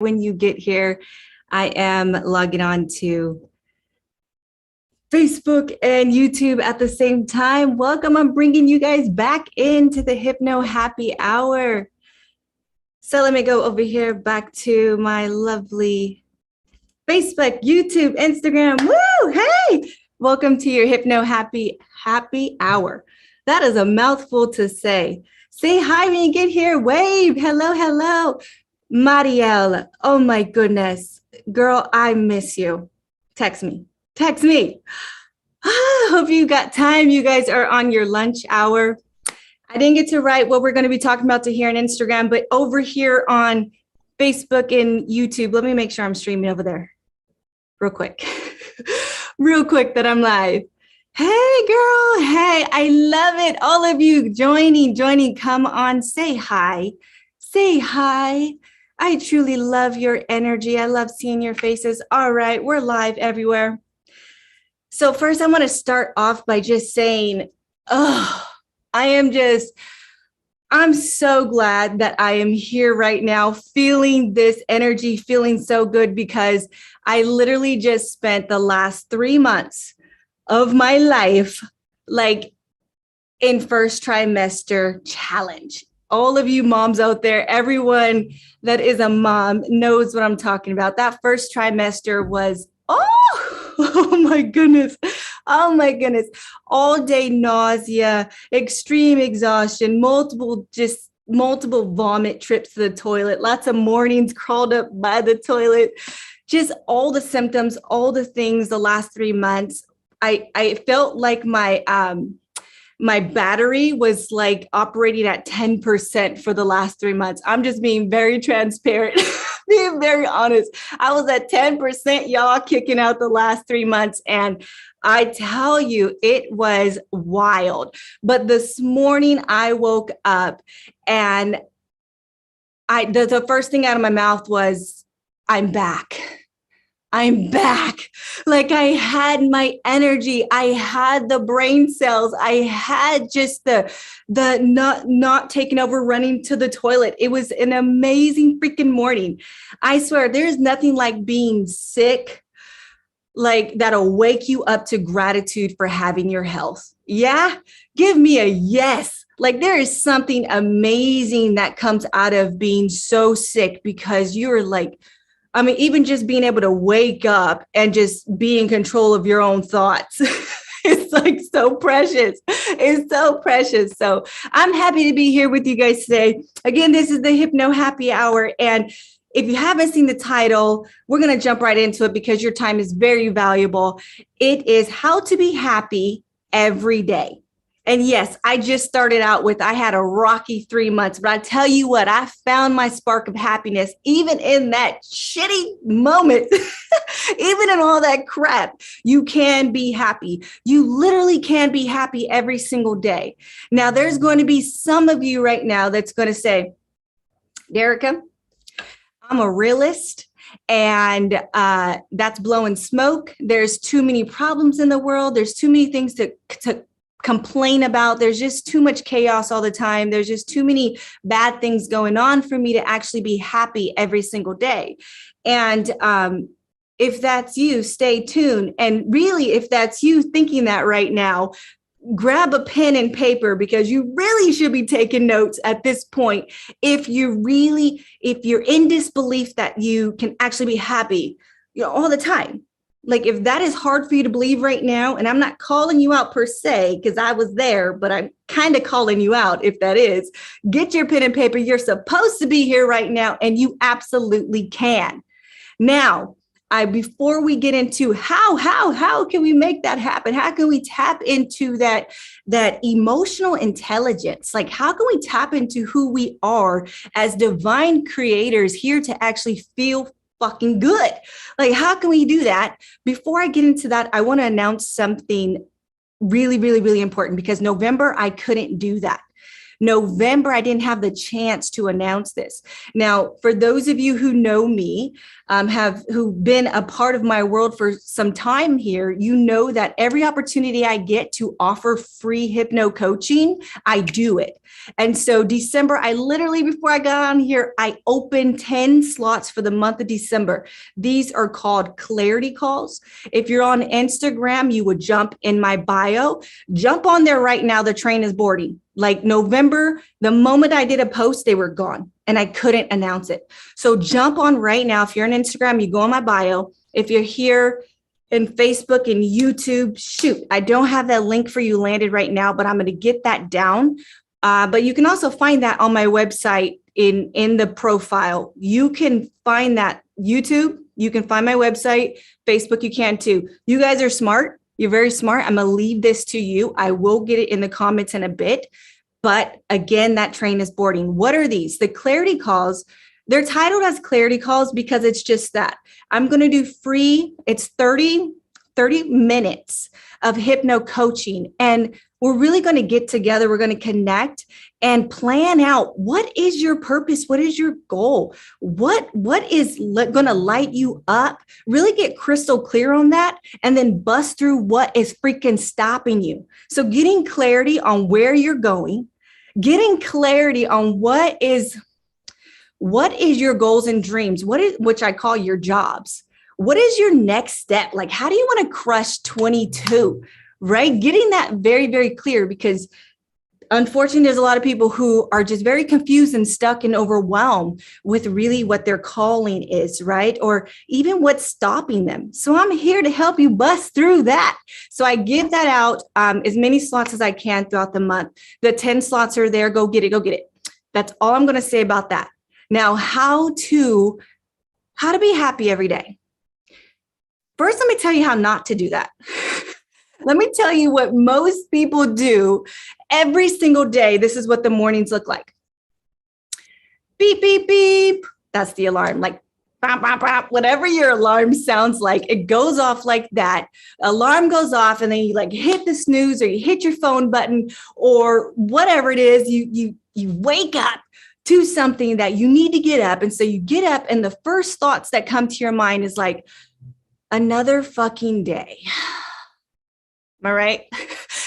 When you get here, I am logging on to Facebook and YouTube at the same time. Welcome. I'm bringing you guys back into the Hypno Happy Hour. So let me go over here back to my lovely Facebook, YouTube, Instagram. Woo! Hey! Welcome to your Hypno Happy Hour. That is a mouthful to say. Say hi when you get here. Wave. Hello, hello. Marielle, oh my goodness. Girl, I miss you. Text me. Hope you got time. You guys are on your lunch hour. I didn't get to write what we're going to be talking about to here on Instagram, but over here on Facebook and YouTube, let me make sure I'm streaming over there real quick. Real quick that I'm live. Hey girl, hey, I love it. All of you joining, come on, say hi. Say hi. I truly love your energy. I love seeing your faces. All right, we're live everywhere. So first I want to start off by just saying, I'm so glad that I am here right now, feeling this energy, feeling so good, because I literally just spent the last 3 months of my life, like in first trimester challenge. All of you moms out there, everyone that is a mom knows what I'm talking about. That first trimester was, oh my goodness. All day nausea, extreme exhaustion, multiple vomit trips to the toilet, lots of mornings crawled up by the toilet, just all the symptoms, all the things the last 3 months. I felt like my battery was like operating at 10% for the last 3 months. I'm just being very transparent, being very honest. I was at 10%, y'all, kicking out the last 3 months. And I tell you, it was wild. But this morning I woke up and the first thing out of my mouth was, I'm back. Like I had my energy. I had the brain cells. I had just the not taking over, running to the toilet. It was an amazing freaking morning. I swear there's nothing like being sick, like that'll wake you up to gratitude for having your health. Yeah. Give me a yes. Like there is something amazing that comes out of being so sick, because you're like, even just being able to wake up and just be in control of your own thoughts. It's like so precious. It's so precious. So I'm happy to be here with you guys today. Again, this is the Hypno Happy Hour. And if you haven't seen the title, we're going to jump right into it because your time is very valuable. It is how to be happy every day. And yes, I just started out with, I had a rocky 3 months, but I tell you what, I found my spark of happiness, even in that shitty moment, even in all that crap. You can be happy. You literally can be happy every single day. Now, there's going to be some of you right now that's going to say, Derika, I'm a realist. And that's blowing smoke. There's too many problems in the world. There's too many things to complain about. There's just too much chaos all the time. There's just too many bad things going on for me to actually be happy every single day. And if that's you, stay tuned. And really, if that's you thinking that right now, grab a pen and paper, because you really should be taking notes at this point. If you're in disbelief that you can actually be happy, all the time. Like if that is hard for you to believe right now, and I'm not calling you out per se, because I was there, but I'm kind of calling you out if that is, get your pen and paper. You're supposed to be here right now, and you absolutely can. Now, before we get into how can we make that happen? How can we tap into that emotional intelligence? Like how can we tap into who we are as divine creators here to actually feel fucking good? Like, how can we do that? Before I get into that, I want to announce something really, really, really important, because November, I couldn't do that November, I didn't have the chance to announce this. Now, for those of you who know me, who've been a part of my world for some time here, you know that every opportunity I get to offer free hypno coaching, I do it. And so December, I literally, before I got on here, I opened 10 slots for the month of December. These are called clarity calls. If you're on Instagram, you would jump in my bio, jump on there right now. The train is boarding. Like November, the moment I did a post, they were gone and I couldn't announce it. So jump on right now. If you're on Instagram, you go on my bio. If you're here in Facebook and YouTube, shoot, I don't have that link for you landed right now, but I'm going to get that down. But you can also find that on my website in the profile. You can find that YouTube. You can find my website, Facebook. You can too. You guys are smart. You're very smart. I'm going to leave this to you. I will get it in the comments in a bit. But again, that train is boarding. What are these? The clarity calls. They're titled as clarity calls because it's just that. I'm going to do free. It's 30 minutes of hypno coaching. And we're really going to get together. We're going to connect and plan out what is your purpose? What is your goal? What is going to light you up? Really get crystal clear on that and then bust through what is freaking stopping you. So getting clarity on where you're going, getting clarity on what is your goals and dreams, which I call your jobs. What is your next step? Like, how do you want to crush 22? Right? Getting that very, very clear, because unfortunately, there's a lot of people who are just very confused and stuck and overwhelmed with really what their calling is, right? Or even what's stopping them. So I'm here to help you bust through that. So I give that out as many slots as I can throughout the month. The 10 slots are there. Go get it. Go get it. That's all I'm going to say about that. Now, how to be happy every day. First, let me tell you how not to do that. Let me tell you what most people do every single day. This is what the mornings look like. Beep, beep, beep. That's the alarm. Like, bop, bop, bop. Whatever your alarm sounds like, it goes off like that. Alarm goes off and then you like hit the snooze or you hit your phone button or whatever it is. You wake up to something that you need to get up. And so you get up and the first thoughts that come to your mind is like, another fucking day. Am I right?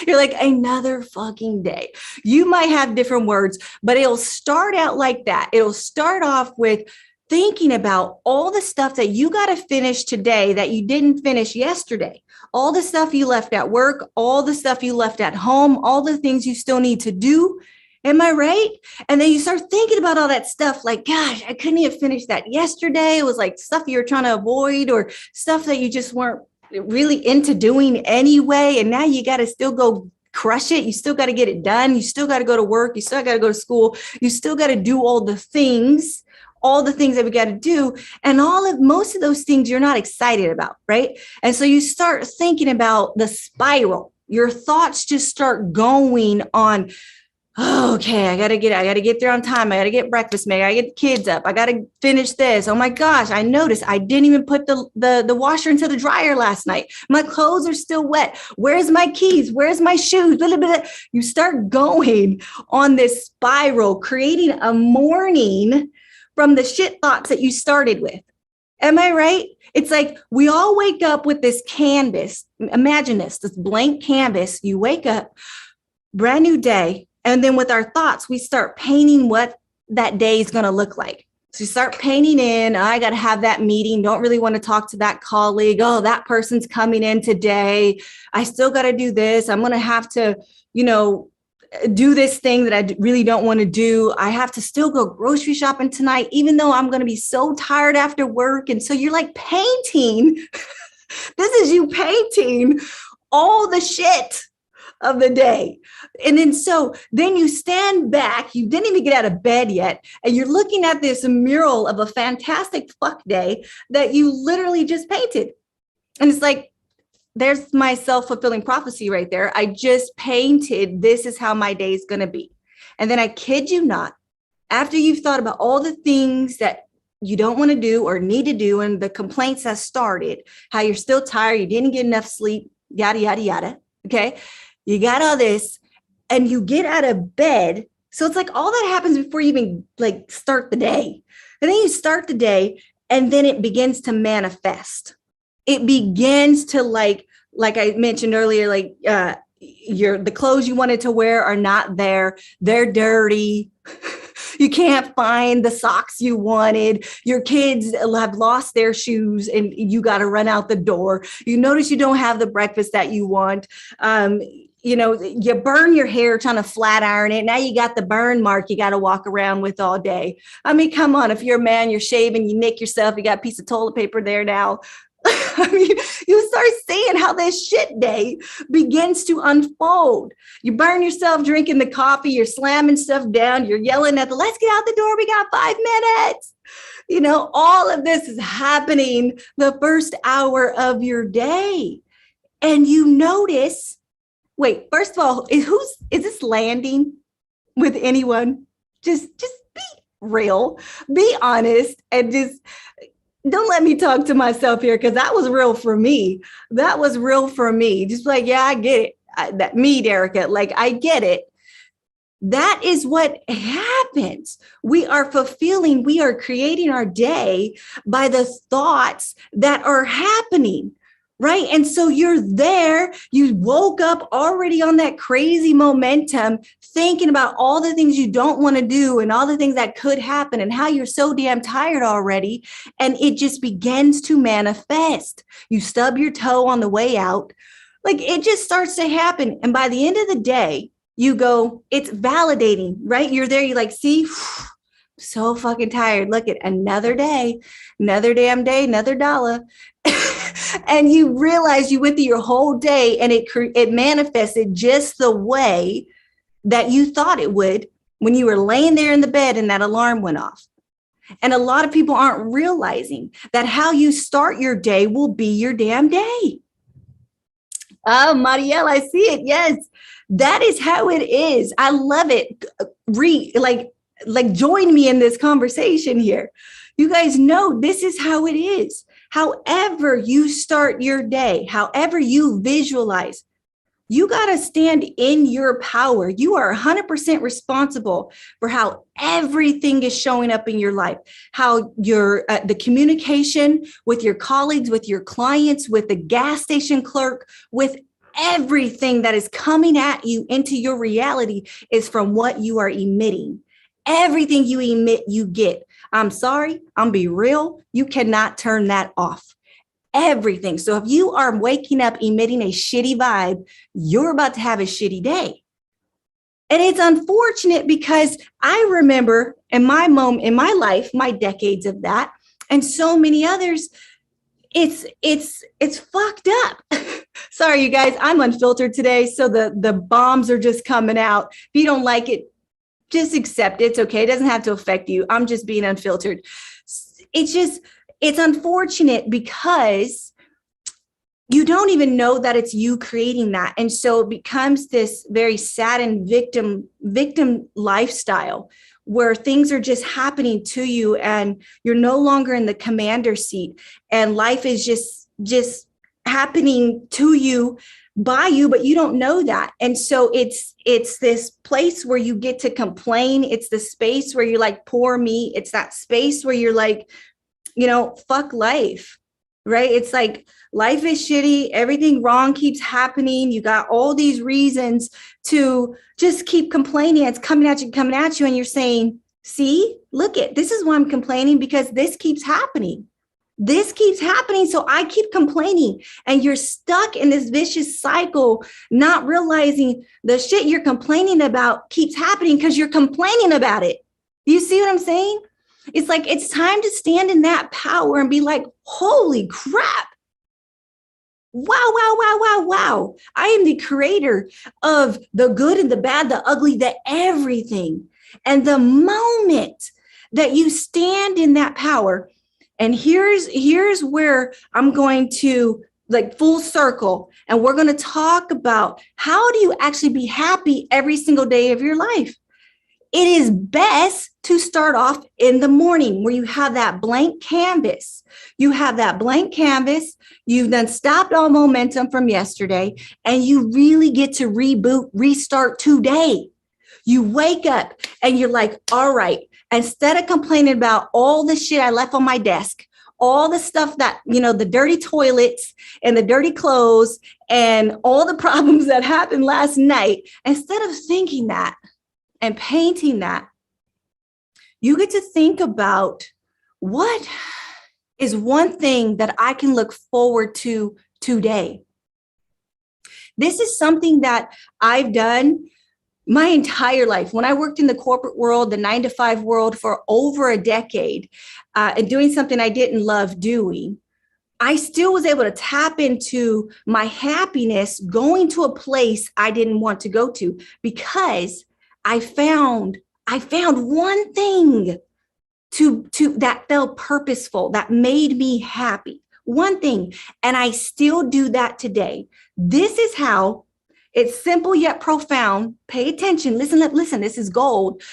You're like, another fucking day. You might have different words, but it'll start out like that. It'll start off with thinking about all the stuff that you got to finish today that you didn't finish yesterday. All the stuff you left at work, all the stuff you left at home, all the things you still need to do. Am I right? And then you start thinking about all that stuff like, gosh, I couldn't even finish that yesterday. It was like stuff you were trying to avoid or stuff that you just weren't really into doing anyway. And now you got to still go crush it. You still got to get it done. You still got to go to work. You still got to go to school. You still got to do all the things that we got to do. And most of those things you're not excited about, right? And so you start thinking about the spiral. Your thoughts just start going on, oh, okay, I gotta get there on time. I gotta get breakfast made. I gotta get the kids up. I gotta finish this. Oh my gosh, I noticed I didn't even put the washer into the dryer last night. My clothes are still wet. Where's my keys? Where's my shoes? Blah, blah, blah. You start going on this spiral, creating a morning from the shit thoughts that you started with. Am I right? It's like we all wake up with this canvas. Imagine this blank canvas. You wake up, brand new day. And then with our thoughts, we start painting what that day is going to look like. So you start painting in, I got to have that meeting. Don't really want to talk to that colleague. Oh, that person's coming in today. I still got to do this. I'm going to have to, do this thing that I really don't want to do. I have to still go grocery shopping tonight, even though I'm going to be so tired after work. And so you're like painting. This is you painting all the shit of the day. And then you stand back, you didn't even get out of bed yet, and you're looking at this mural of a fantastic fuck day that you literally just painted. And it's like, there's my self-fulfilling prophecy right there. I just painted, this is how my day is going to be. And then I kid you not, after you've thought about all the things that you don't want to do or need to do, and the complaints that started, how you're still tired, you didn't get enough sleep, yada, yada, yada. Okay. You got all this and you get out of bed So it's like all that happens before you even like start the day. And then you start the day and then it begins to manifest. It begins to like I mentioned earlier, like the clothes you wanted to wear are not there. They're dirty. You can't find the socks you wanted. Your kids have lost their shoes and you got to run out the door. You notice you don't have the breakfast that you want. You burn your hair trying to flat iron it. Now you got the burn mark you got to walk around with all day. I mean, come on. If you're a man, you're shaving, you nick yourself, you got a piece of toilet paper there now. I mean, you start seeing how this shit day begins to unfold. You burn yourself drinking the coffee, you're slamming stuff down, you're yelling at let's get out the door, we got 5 minutes. All of this is happening the first hour of your day. And you notice, wait, first of all, is this landing with anyone? Just be real, be honest, and just don't let me talk to myself here, because that was real for me. Just like, yeah, I get it. That me, Derika, like I get it. That is what happens. We are creating our day by the thoughts that are happening. Right. And so you're there, you woke up already on that crazy momentum, thinking about all the things you don't want to do and all the things that could happen and how you're so damn tired already. And it just begins to manifest. You stub your toe on the way out. Like it just starts to happen. And by the end of the day, you go, it's validating, right? You're there. You're like, see, so fucking tired. Look at another day, another damn day, another dollar. And you realize you went through your whole day and it manifested just the way that you thought it would when you were laying there in the bed and that alarm went off. And a lot of people aren't realizing that how you start your day will be your damn day. Oh, Marielle, I see it. Yes, that is how it is. I love it. Like join me in this conversation here. You guys know this is how it is. However you start your day, however you visualize, you got to stand in your power. You are 100% responsible for how everything is showing up in your life, how the communication with your colleagues, with your clients, with the gas station clerk, with everything that is coming at you into your reality is from what you are emitting. Everything you emit, you get. I'm sorry, I'm be real. You cannot turn that off. Everything. So if you are waking up emitting a shitty vibe, you're about to have a shitty day. And it's unfortunate because I remember in my life, my decades of that, and so many others, it's fucked up. Sorry, you guys, I'm unfiltered today. So the bombs are just coming out. If you don't like it, just accept it. It's okay. It doesn't have to affect you. I'm just being unfiltered. It's unfortunate because you don't even know that it's you creating that. And so it becomes this very saddened victim lifestyle where things are just happening to you and you're no longer in the commander seat and life is just happening to you, by you, but you don't know that. And so it's this place where you get to complain. It's the space where you're like, poor me. It's that space where you're like, fuck life, right? It's like life is shitty. Everything wrong keeps happening. You got all these reasons to just keep complaining. It's coming at you. And you're saying, see, look this is why I'm complaining, because this keeps happening. This keeps happening. So I keep complaining and you're stuck in this vicious cycle, not realizing the shit you're complaining about keeps happening because you're complaining about it. Do you see what I'm saying? It's like, it's time to stand in that power and be like, holy crap. Wow, wow, wow, wow, wow. I am the creator of the good and the bad, the ugly, the everything. And the moment that you stand in that power, and here's where I'm going to like full circle. And we're going to talk about how do you actually be happy every single day of your life? It is best to start off in the morning where you have that blank canvas. You've then stopped all momentum from yesterday, and you really get to restart today. You wake up and you're like, all right, instead of complaining about all the shit I left on my desk, all the stuff that, the dirty toilets and the dirty clothes and all the problems that happened last night, instead of thinking that and painting that, you get to think about what is one thing that I can look forward to today. This is something that I've done my entire life. When I worked in the corporate world, the 9-to-5 world for over a decade, and doing something I didn't love doing, I still was able to tap into my happiness going to a place I didn't want to go to, because I found one thing to that felt purposeful, that made me happy. One thing. And I still do that today. This is how it's simple yet profound. Pay attention. Listen, this is gold.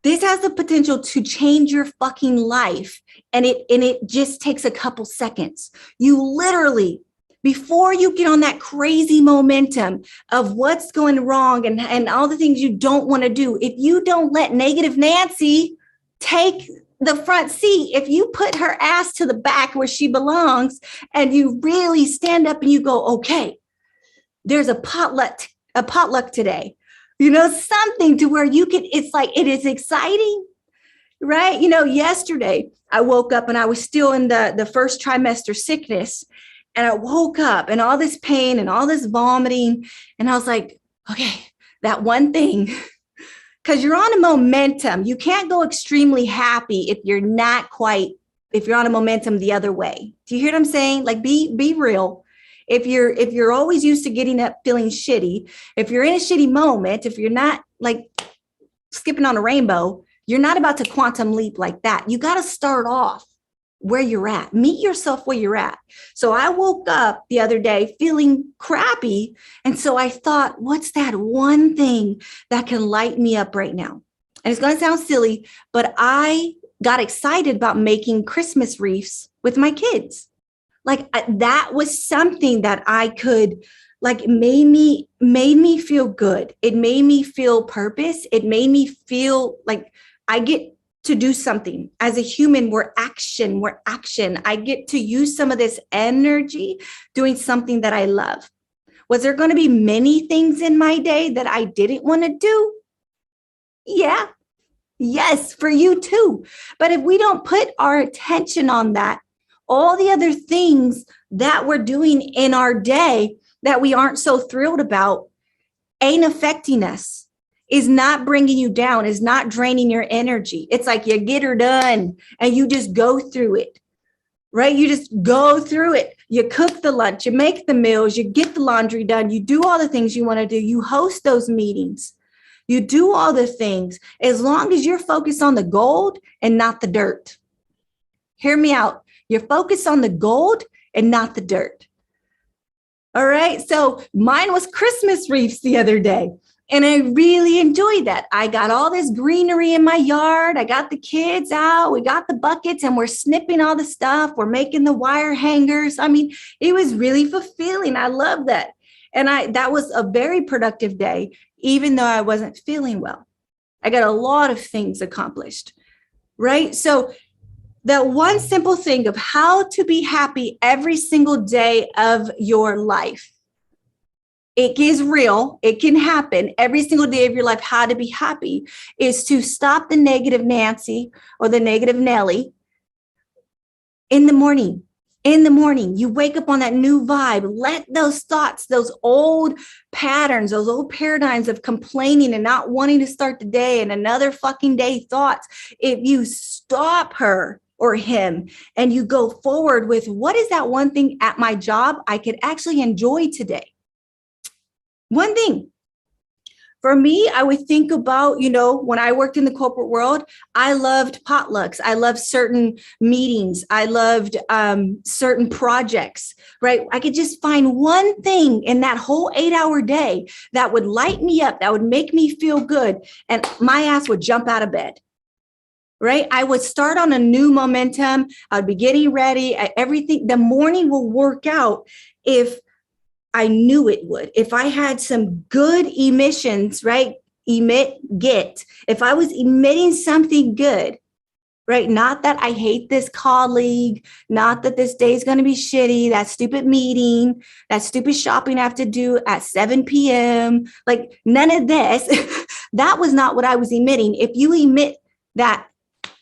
This has the potential to change your fucking life. And it just takes a couple seconds. You literally, before you get on that crazy momentum of what's going wrong and all the things you don't want to do, if you don't let negative Nancy take the front seat, if you put her ass to the back where she belongs and you really stand up and you go, okay, there's a potluck today, something to where you can, it's like, it is exciting, right? Yesterday I woke up and I was still in the first trimester sickness, and I woke up and all this pain and all this vomiting. And I was like, okay, that one thing, because you're on a momentum. You can't go extremely happy if you're on a momentum the other way. Do you hear what I'm saying? Like, be real. If you're always used to getting up feeling shitty, if you're in a shitty moment, if you're not like skipping on a rainbow, you're not about to quantum leap like that. You got to start off where you're at. Meet yourself where you're at. So I woke up the other day feeling crappy. And so I thought, what's that one thing that can light me up right now? And it's going to sound silly, but I got excited about making Christmas wreaths with my kids. Like, that was something that I could, like, made me feel good. It made me feel purpose. It made me feel like I get to do something. As a human, we're action. I get to use some of this energy doing something that I love. Was there going to be many things in my day that I didn't want to do? Yeah. Yes, for you too. But if we don't put our attention on that, all the other things that we're doing in our day that we aren't so thrilled about ain't affecting us, is not bringing you down, is not draining your energy. It's like you get her done and you just go through it, right? You just go through it. You cook the lunch, you make the meals, you get the laundry done, you do all the things you want to do. You host those meetings. You do all the things as long as you're focused on the gold and not the dirt. Hear me out. You're focused on the gold and not the dirt. All right. So mine was Christmas wreaths the other day, and I really enjoyed that. I got all this greenery in my yard. I got the kids out. We got the buckets and we're snipping all the stuff. We're making the wire hangers. I mean, it was really fulfilling. I love that. And that was a very productive day, even though I wasn't feeling well. I got a lot of things accomplished, right? So that one simple thing of how to be happy every single day of your life. It is real. It can happen every single day of your life. How to be happy is to stop the negative Nancy or the negative Nelly in the morning. In the morning, you wake up on that new vibe. Let those thoughts, those old patterns, those old paradigms of complaining and not wanting to start the day and another fucking day thoughts, if you stop her or him and you go forward with, what is that one thing at my job I could actually enjoy today? One thing. For me, I would think about, when I worked in the corporate world, I loved potlucks. I loved certain meetings. I loved certain projects, right? I could just find one thing in that whole 8-hour day that would light me up, that would make me feel good. And my ass would jump out of bed. Right? I would start on a new momentum. I'd be getting ready. Everything, the morning will work out if I knew it would. If I had some good emissions, right? emit, get. If I was emitting something good, right? Not that I hate this colleague, not that this day is going to be shitty, that stupid meeting, that stupid shopping I have to do at 7 p.m. Like none of this. That was not what I was emitting. If you emit that,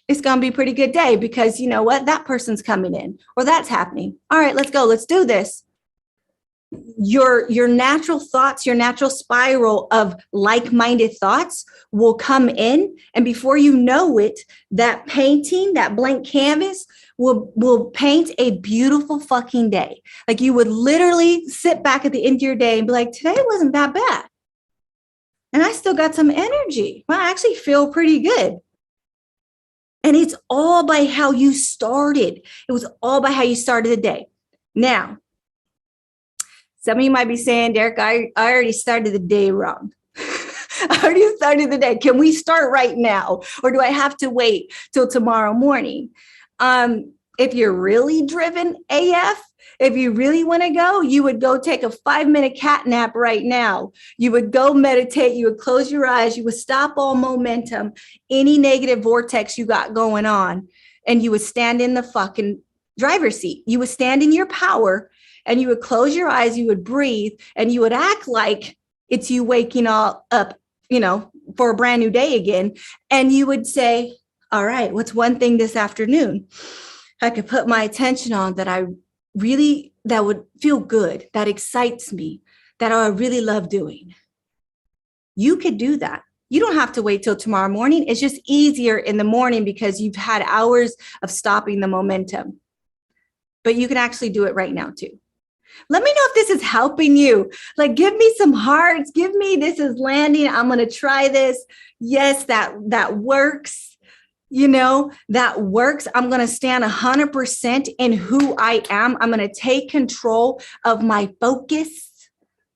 it's going to be a pretty good day because you know what? That person's coming in or that's happening. All right, let's go. Let's do this. Your natural thoughts, your natural spiral of like-minded thoughts will come in. And before you know it, that painting, that blank canvas will paint a beautiful fucking day. Like you would literally sit back at the end of your day and be like, today wasn't that bad. And I still got some energy. Well, I actually feel pretty good. And it's all by how you started. It was all by how you started the day. Now, some of you might be saying, Derek, I already started the day wrong. I already started the day. Can we start right now? Or do I have to wait till tomorrow morning? If you're really driven AF, if you really want to go, you would go take a 5-minute cat nap right now. You would go meditate. You would close your eyes. You would stop all momentum, any negative vortex you got going on. And you would stand in the fucking driver's seat. You would stand in your power. And you would close your eyes, you would breathe, and you would act like it's you waking all up, for a brand new day again. And you would say, all right, what's one thing this afternoon I could put my attention on that would feel good, that excites me, that I really love doing. You could do that. You don't have to wait till tomorrow morning. It's just easier in the morning because you've had hours of stopping the momentum. But you can actually do it right now too. Let me know if this is helping you. Like, give me some hearts. Give me, this is landing. I'm going to try this. Yes, that works. That works. I'm going to stand 100% in who I am. I'm going to take control of my focus.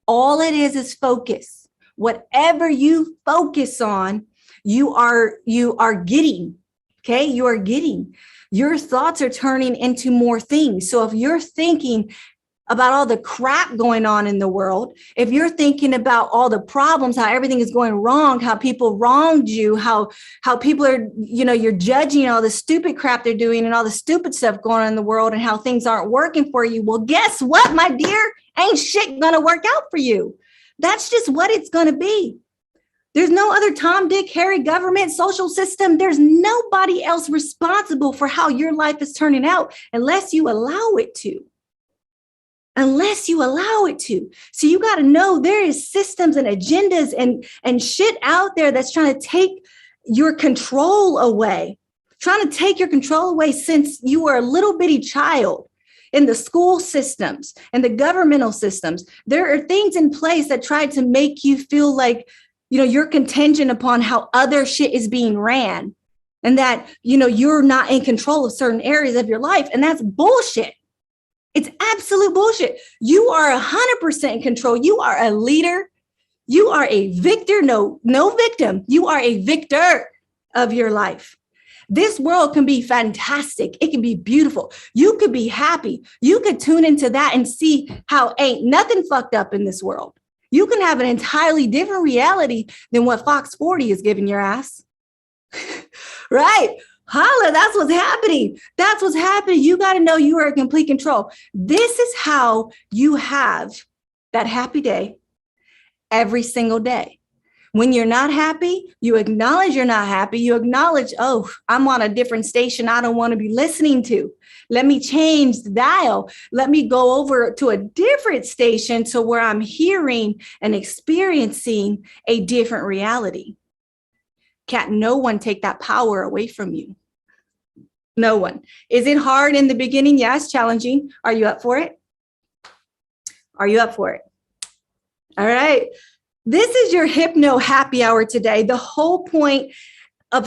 All it is focus. Whatever you focus on, you are getting. Okay. You are getting. Your thoughts are turning into more things. So if you're thinking about all the crap going on in the world, if you're thinking about all the problems, how everything is going wrong, how people wronged you, how people are, you're judging all the stupid crap they're doing and all the stupid stuff going on in the world and how things aren't working for you. Well, guess what, my dear? Ain't shit gonna work out for you. That's just what it's gonna be. There's no other Tom, Dick, Harry, government, social system. There's nobody else responsible for how your life is turning out unless you allow it to. Unless you allow it to. So you got to know there is systems and agendas and shit out there that's trying to take your control away, since you were a little bitty child. In the school systems and the governmental systems, there are things in place that try to make you feel like, you're contingent upon how other shit is being ran and that, you're not in control of certain areas of your life. And that's bullshit. It's absolute bullshit. You are 100% in control. You are a leader. You are a victor. No victim. You are a victor of your life. This world can be fantastic. It can be beautiful. You could be happy. You could tune into that and see how ain't nothing fucked up in this world. You can have an entirely different reality than what Fox 40 is giving your ass. Right? Holla, that's what's happening. That's what's happening. You got to know you are in complete control. This is how you have that happy day every single day. When you're not happy, you acknowledge you're not happy. You acknowledge, oh, I'm on a different station I don't want to be listening to. Let me change the dial. Let me go over to a different station to where I'm hearing and experiencing a different reality. Can't no one take that power away from you. No one. Is it hard in the beginning? Yes, challenging. Are you up for it? Are you up for it? All right. This is your Hypno happy hour today. The whole point of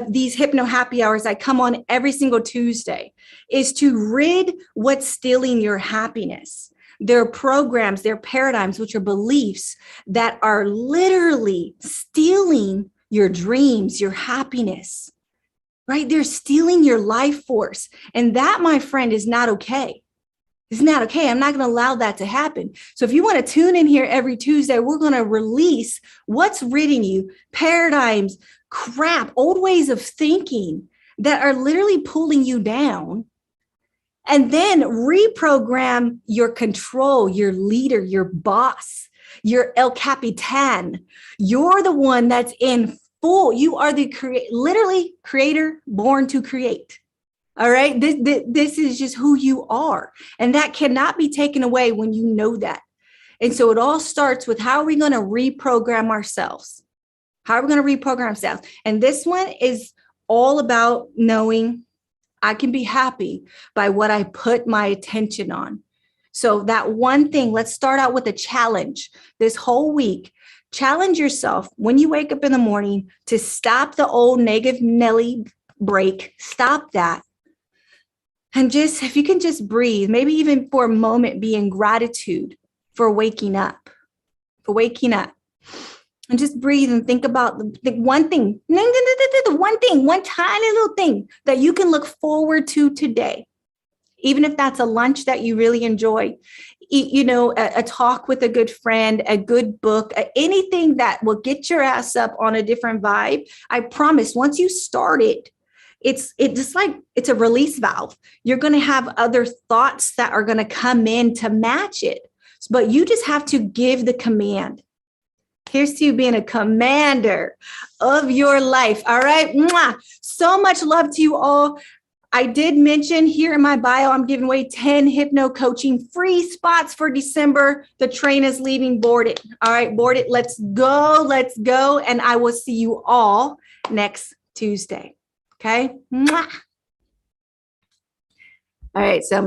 these Hypno happy hours I come on every single Tuesday is to rid what's stealing your happiness. There are programs, there are paradigms, which are beliefs that are literally stealing your dreams, your happiness, right? They're stealing your life force. And that, my friend, is not okay. Isn't that okay? I'm not going to allow that to happen. So if you want to tune in here every Tuesday, we're going to release what's ridding you, paradigms, crap, old ways of thinking that are literally pulling you down, and then reprogram your control, your leader, your boss, your El Capitan. You're the one that's in full. You are the literally creator born to create. All right. This is just who you are. And that cannot be taken away when you know that. And so it all starts with, how are we going to reprogram ourselves? How are we going to reprogram ourselves? And this one is all about knowing I can be happy by what I put my attention on. So that one thing, let's start out with a challenge this whole week. Challenge yourself when you wake up in the morning to stop the old negative Nelly break. Stop that. And just, if you can just breathe, maybe even for a moment, be in gratitude for waking up, And just breathe and think about the one thing, one tiny little thing that you can look forward to today. Even if that's a lunch that you really enjoy, a talk with a good friend, a good book, anything that will get your ass up on a different vibe. I promise, once you start it, it's just like it's a release valve. You're going to have other thoughts that are going to come in to match it. But you just have to give the command. Here's to you being a commander of your life. All right. Mwah. So much love to you all. I did mention here in my bio, I'm giving away 10 HypnoCoaching free spots for December. The train is leaving. Board it. All right. Board it. Let's go. Let's go. And I will see you all next Tuesday. Okay. Mwah. All right. So I'm